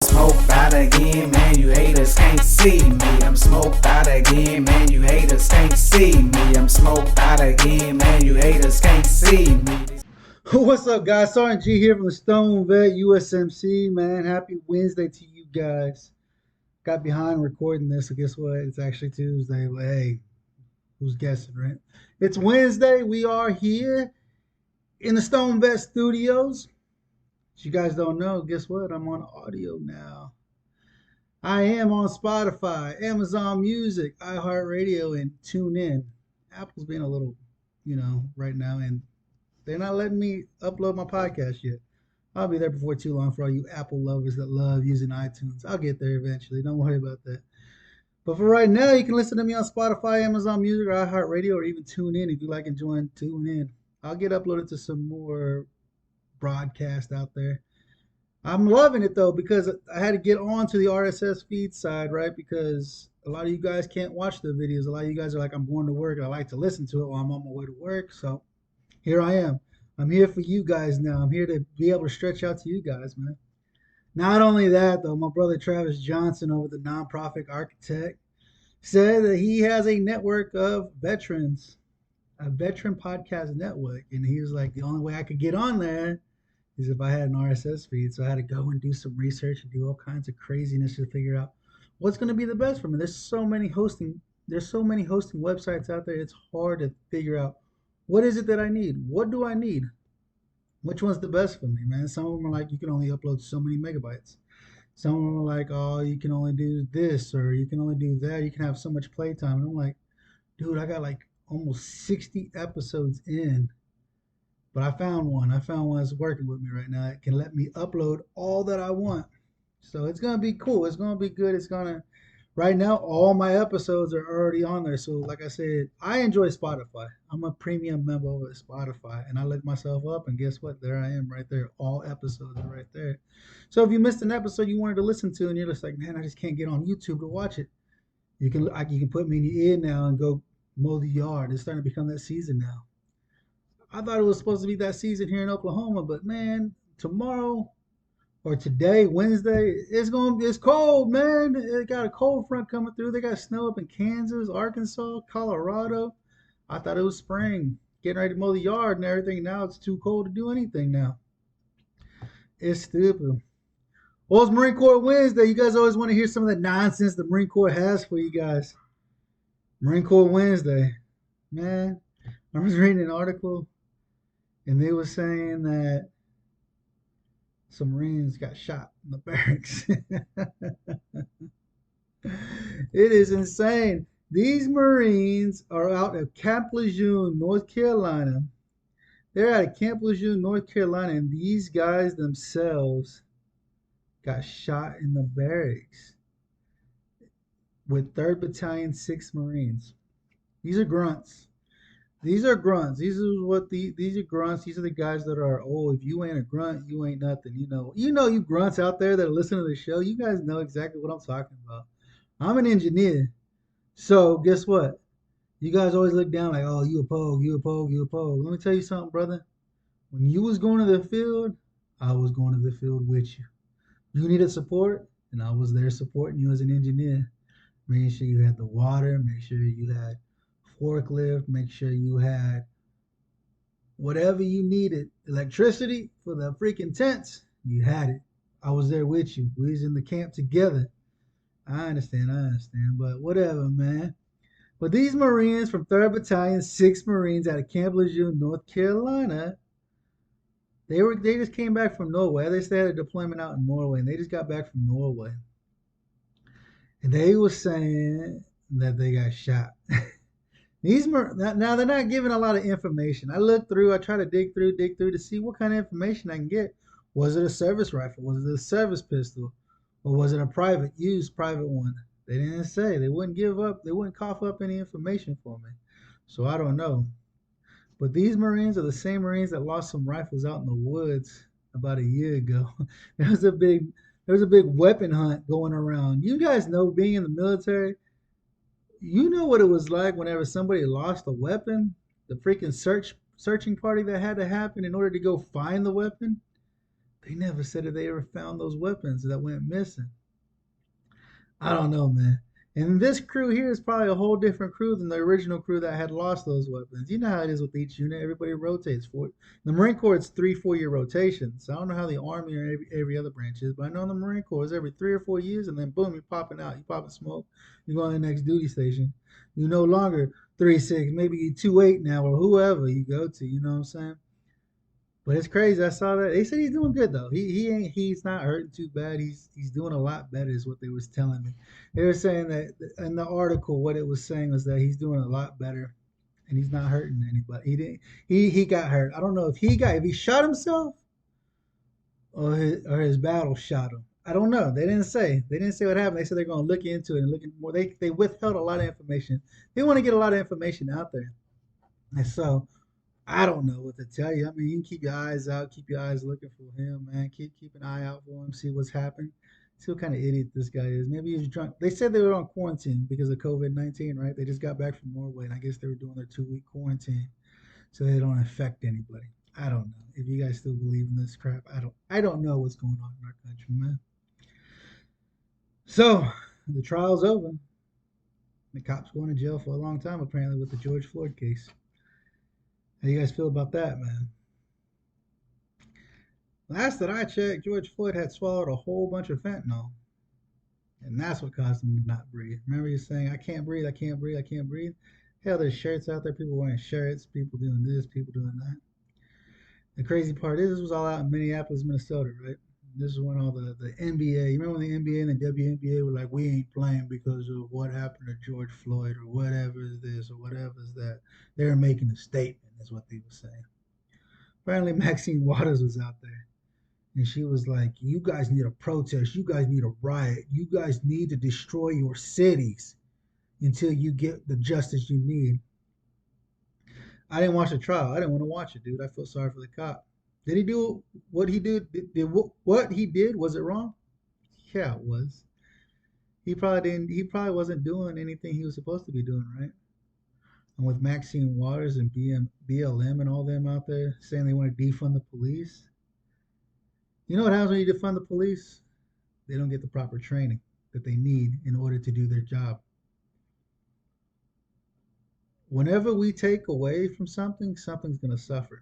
Smoked out again, man, you haters can't see me. I'm smoked out again, man, you haters can't see me. I'm smoked out again, man, you haters can't see me. What's up, guys? Sergeant G here from the Stone Vet USMC, man. Happy Wednesday to you guys. Got behind recording this, so guess what? It's actually Tuesday, but hey, who's guessing, right? It's Wednesday. We are here in the Stone Vet Studios. If you guys don't know, guess what? I'm on audio now. I am on Spotify, Amazon Music, iHeartRadio, and TuneIn. Apple's being a little, right now, and they're not letting me upload my podcast yet. I'll be there before too long for all you Apple lovers that love using iTunes. I'll get there eventually. Don't worry about that. But for right now, you can listen to me on Spotify, Amazon Music, or iHeartRadio, or even tune in if you like enjoying tune in. I'll get uploaded to some more broadcast out there. I'm loving it though because I had to get on to the RSS feed side, right? Because a lot of you guys can't watch the videos. A lot of you guys are like, I'm going to work and I like to listen to it while I'm on my way to work. So here I am. I'm here for you guys now. I'm here to be able to stretch out to you guys, man. Not only that, though, my brother Travis Johnson over the Nonprofit Architect said that he has a network of veterans, a veteran podcast network. And he was like, the only way I could get on there is if I had an RSS feed. So I had to go and do some research and do all kinds of craziness to figure out what's going to be the best for me. There's so many hosting websites out there. It's hard to figure out what is it that I need? What do I need? Which one's the best for me, man? Some of them are like, you can only upload so many megabytes. Some of them are like, oh, you can only do this or you can only do that. You can have so much playtime. And I'm like, dude, I got like almost 60 episodes in. But I found one. I found one that's working with me right now. It can let me upload all that I want. So it's going to be cool. It's going to be good. Right now, all my episodes are already on there. So, like I said, I enjoy Spotify. I'm a premium member of Spotify, and I look myself up, and guess what? There I am, right there. All episodes are right there. So, if you missed an episode you wanted to listen to, and you're just like, man, I just can't get on YouTube to watch it, you can put me in your ear now and go mow the yard. It's starting to become that season now. I thought it was supposed to be that season here in Oklahoma, but man, tomorrow or today, Wednesday, it's cold, man. They got a cold front coming through. They got snow up in Kansas, Arkansas, Colorado. I thought it was spring, getting ready to mow the yard and everything. Now it's too cold to do anything now. It's stupid. Well, it's Marine Corps Wednesday. You guys always want to hear some of the nonsense the Marine Corps has for you guys. Marine Corps Wednesday. Man, I was reading an article and they were saying that some Marines got shot in the barracks. It is insane. These Marines are out at Camp Lejeune, North Carolina. They're out of Camp Lejeune, North Carolina, and these guys themselves got shot in the barracks with 3rd Battalion, 6 Marines. These are grunts. These are grunts. These are grunts. These are the guys that are, oh, if you ain't a grunt, you ain't nothing. You grunts out there that are listening to the show. You guys know exactly what I'm talking about. I'm an engineer. So guess what? You guys always look down like, oh, you a pogue, you a pogue, you a pogue. Let me tell you something, brother. When you was going to the field, I was going to the field with you. You needed support, and I was there supporting you as an engineer. Making sure you had the water, make sure you had forklift, make sure you had whatever you needed. Electricity for the freaking tents, you had it. I was there with you. We was in the camp together. I understand, but whatever, man. But these Marines from 3rd Battalion, 6 Marines out of Camp Lejeune, North Carolina, they just came back from Norway. They had a deployment out in Norway, and they just got back from Norway. And they were saying that they got shot. Now they're not giving a lot of information. I looked through, I tried to dig through to see what kind of information I can get. Was it a service rifle? Was it a service pistol? Or was it a private one? They didn't say. They wouldn't cough up any information for me. So I don't know. But these Marines are the same Marines that lost some rifles out in the woods about a year ago. There was a big weapon hunt going around. You guys know, being in the military, you know what it was like whenever somebody lost a weapon, the freaking searching party that had to happen in order to go find the weapon. They never said that they ever found those weapons that went missing. I don't know, man. And this crew here is probably a whole different crew than the original crew that had lost those weapons. You know how it is with each unit; everybody rotates for it. The Marine Corps it's 3 4 year rotations. So I don't know how the Army or every other branch is, but I know in the Marine Corps it's every 3 or 4 years, and then boom, you're popping out. You popping smoke. You go on the next duty station. You no longer 3 6, maybe you 2 8 now, or whoever you go to. You know what I'm saying? But it's crazy. I saw that. They said he's doing good though. He's not hurting too bad. He's doing a lot better is what they was telling me. They were saying that in the article what it was saying was that he's doing a lot better and he's not hurting anybody. He got hurt. I don't know if he shot himself or his battle shot him. I don't know. They didn't say. They didn't say what happened. They said they're going to look into it and look into more. They withheld a lot of information. They want to get a lot of information out there. And so I don't know what to tell you. I mean, you can keep your eyes out, keep your eyes looking for him, man. Keep an eye out for him, see what's happening, see what kind of idiot this guy is. Maybe he's drunk. They said they were on quarantine because of COVID-19, right? They just got back from Norway, and I guess they were doing their 2 week quarantine so they don't infect anybody. I don't know. If you guys still believe in this crap, I don't know what's going on in our country, man. So the trial's over. The cop's going to jail for a long time, apparently, with the George Floyd case. How you guys feel about that, man? Last that I checked, George Floyd had swallowed a whole bunch of fentanyl, and that's what caused him to not breathe. Remember, he was saying, "I can't breathe, I can't breathe, I can't breathe." Hell, there's shirts out there, people wearing shirts, people doing this, people doing that. The crazy part is, this was all out in Minneapolis, Minnesota, right? This is when all the NBA, you remember when the NBA and the WNBA were like, we ain't playing because of what happened to George Floyd or whatever is this or whatever is that. They were making a statement, is what they were saying. Apparently, Maxine Waters was out there. And she was like, you guys need a protest. You guys need a riot. You guys need to destroy your cities until you get the justice you need. I didn't watch the trial. I didn't want to watch it, dude. I feel sorry for the cop. Did he do what he did? What he did? Was it wrong? Yeah, it was. He probably didn't. He probably wasn't doing anything he was supposed to be doing, right? And with Maxine Waters and BLM and all them out there saying they want to defund the police, you know what happens when you defund the police? They don't get the proper training that they need in order to do their job. Whenever we take away from something, something's going to suffer.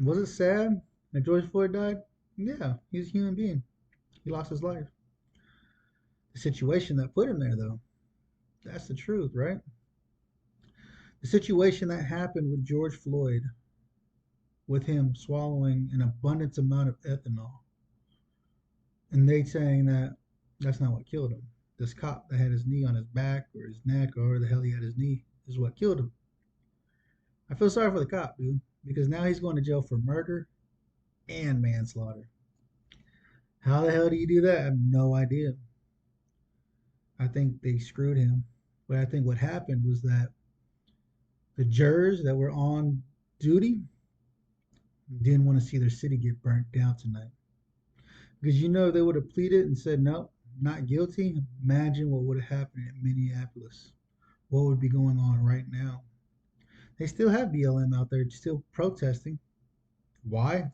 Was it sad that George Floyd died? Yeah, he's a human being. He lost his life. The situation that put him there, though, that's the truth, right? The situation that happened with George Floyd, with him swallowing an abundant amount of ethanol, and they saying that that's not what killed him. This cop that had his knee on his back or his neck or where the hell he had his knee is what killed him. I feel sorry for the cop, dude, because now he's going to jail for murder and manslaughter. How the hell do you do that? I have no idea. I think they screwed him. But I think what happened was that the jurors that were on duty didn't want to see their city get burnt down tonight. Because they would have pleaded and said, no, not guilty. Imagine what would have happened in Minneapolis. What would be going on right now? They still have BLM out there still protesting. Why?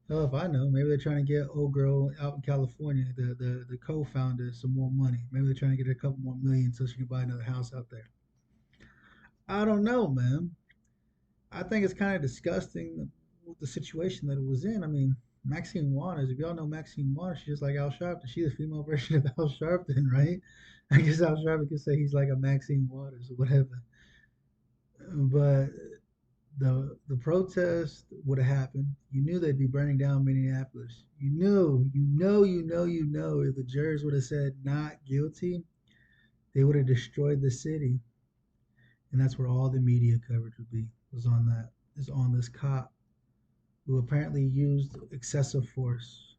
Hell if I know. Maybe they're trying to get old girl out in California, the co-founder, some more money. Maybe they're trying to get her a couple more million so she can buy another house out there. I don't know, man. I think it's kind of disgusting with the situation that it was in. I mean, Maxine Waters, if y'all know Maxine Waters, she's just like Al Sharpton. She's the female version of Al Sharpton, right? I guess Al Sharpton could say he's like a Maxine Waters or whatever. But the protest would have happened. You knew they'd be burning down Minneapolis. You know, if the jurors would have said not guilty, they would have destroyed the city. And that's where all the media coverage would be, is on this cop who apparently used excessive force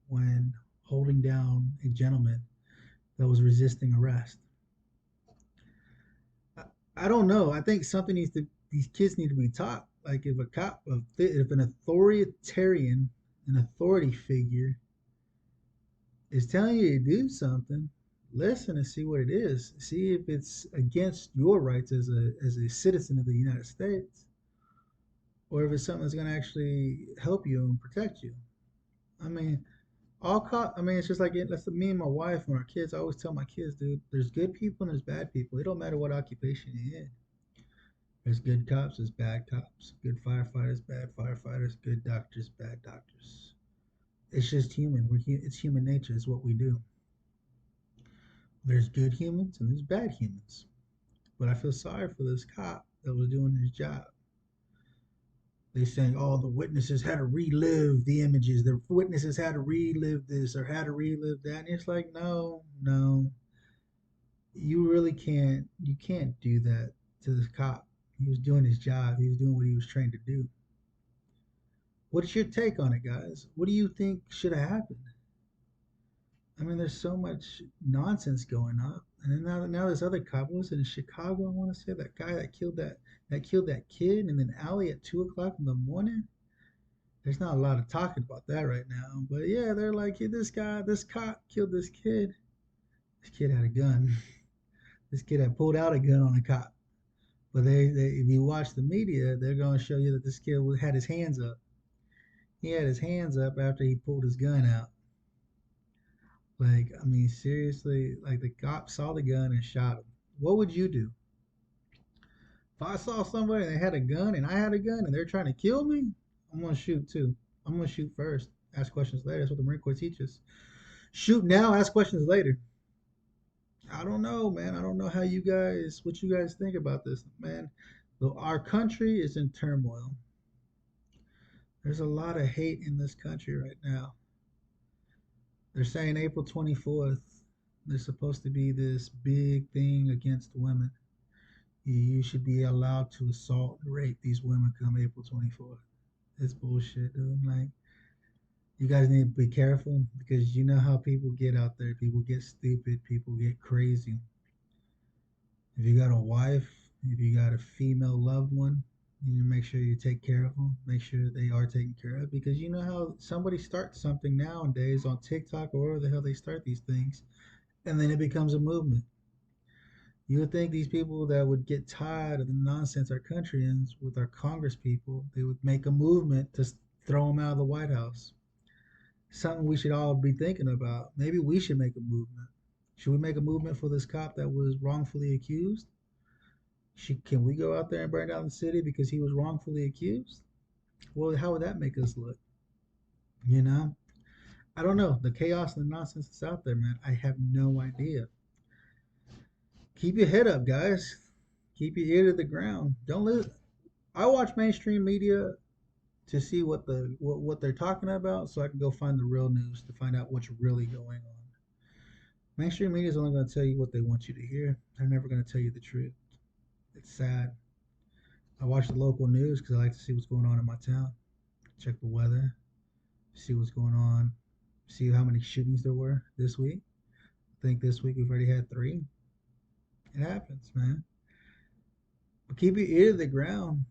when holding down a gentleman that was resisting arrest. I don't know. I think these kids need to be taught. Like if an authoritarian, an authority figure is telling you to do something, listen and see what it is. See if it's against your rights as a citizen of the United States. or if it's something that's going to actually help you and protect you. I mean, I mean, it's just like that's me and my wife and our kids. I always tell my kids, dude, there's good people and there's bad people. It don't matter what occupation you're in. There's good cops, there's bad cops, good firefighters, bad firefighters, good doctors, bad doctors. It's just human. It's human nature. It's what we do. There's good humans and there's bad humans. But I feel sorry for this cop that was doing his job. They saying, oh, the witnesses had to relive the images. The witnesses had to relive this or had to relive that. And it's like, no, no, you really can't. You can't do that to this cop. He was doing his job. He was doing what he was trained to do. What's your take on it, guys? What do you think should have happened? I mean, there's so much nonsense going on, and then now this other cop was in Chicago. I want to say that guy that killed that kid in an alley at 2 o'clock in the morning. There's not a lot of talking about that right now, but yeah, they're like, hey, this cop killed this kid. This kid had a gun. This kid had pulled out a gun on a cop. But if you watch the media, they're going to show you that this kid had his hands up. He had his hands up after he pulled his gun out. Like, I mean, seriously, like the cop saw the gun and shot him. What would you do? If I saw somebody and they had a gun and I had a gun and they're trying to kill me, I'm gonna shoot too. I'm gonna shoot first, ask questions later. That's what the Marine Corps teaches. Shoot now, ask questions later. I don't know, man. I don't know what you guys think about this, man. Our country is in turmoil. There's a lot of hate in this country right now. They're saying April 24th, there's supposed to be this big thing against women. You should be allowed to assault and rape these women come April 24th. It's bullshit, dude. Like, you guys need to be careful because you know how people get out there. People get stupid. People get crazy. If you got a wife, if you got a female loved one, you need to make sure you take care of them. Make sure they are taken care of because you know how somebody starts something nowadays on TikTok or wherever the hell they start these things, and then it becomes a movement. You would think these people that would get tired of the nonsense our country is with our Congress people, they would make a movement to throw them out of the White House. Something we should all be thinking about. Maybe we should make a movement. Should we make a movement for this cop that was wrongfully accused? Can we go out there and burn down the city because he was wrongfully accused? Well, how would that make us look? You know? I don't know. The chaos and the nonsense that's out there, man. I have no idea. Keep your head up, guys. Keep your ear to the ground. Don't listen. I watch mainstream media to see what they're talking about, so I can go find the real news to find out what's really going on. Mainstream media is only going to tell you what they want you to hear. They're never going to tell you the truth. It's sad. I watch the local news because I like to see what's going on in my town. Check the weather, see what's going on, see how many shootings there were this week. I think this week we've already had 3. It happens, man. But keep your ear to the ground.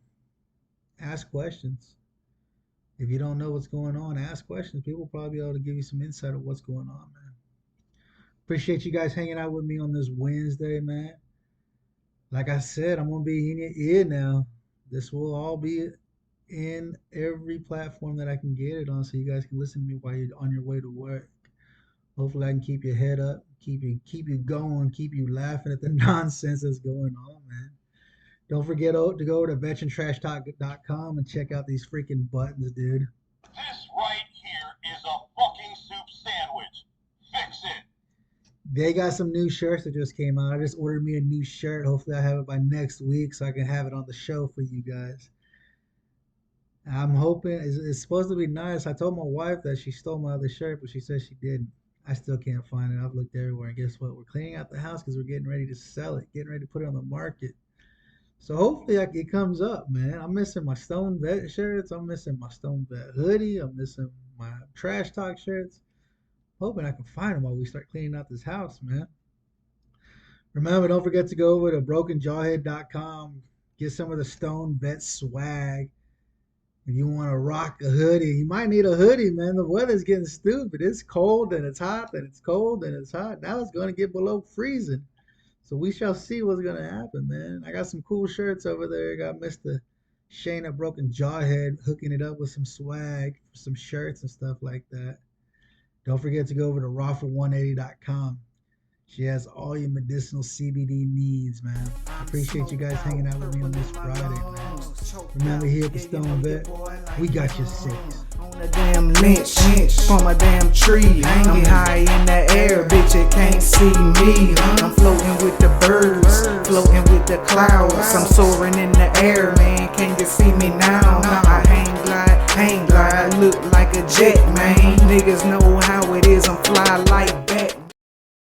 Ask questions. If you don't know what's going on, ask questions. People will probably be able to give you some insight of what's going on, man. Appreciate you guys hanging out with me on this Wednesday, man. Like I said, I'm going to be in your ear now. This will all be in every platform that I can get it on so you guys can listen to me while you're on your way to work. Hopefully I can keep your head up, keep you going, keep you laughing at the nonsense that's going on, man. Don't forget to go to veterantrashtalk.com and check out these freaking buttons, dude. This right here is a fucking soup sandwich. Fix it. They got some new shirts that just came out. I just ordered me a new shirt. Hopefully I have it by next week so I can have it on the show for you guys. I'm hoping it's supposed to be nice. I told my wife that she stole my other shirt, but she said she didn't. I still can't find it. I've looked everywhere. And guess what? We're cleaning out the house because we're getting ready to sell it, getting ready to put it on the market. So hopefully it comes up, man. I'm missing my Stone Vet shirts. I'm missing my Stone Vet hoodie. I'm missing my Trash Talk shirts. Hoping I can find them while we start cleaning out this house, man. Remember, don't forget to go over to brokenjawhead.com. Get some of the Stone Vet swag. If you want to rock a hoodie, you might need a hoodie, man. The weather's getting stupid. It's cold and it's hot and it's cold and it's hot. Now it's going to get below freezing. So we shall see what's going to happen, man. I got some cool shirts over there. I got Shayna Broken Jawhead hooking it up with some swag, some shirts and stuff like that. Don't forget to go over to rawfor180.com. She has all your medicinal CBD needs, man. I appreciate you guys hanging out with me on this Friday, man. Remember, here at the Stone Vet, we got your six. On a damn lynch from a damn tree, hanging high in the air, bitch, it can't see me. I'm floating with the birds, floating with the clouds. I'm soaring in the air, man, can't you see me now? I hang glide, look like a jet, man. Niggas know how it is, I'm fly like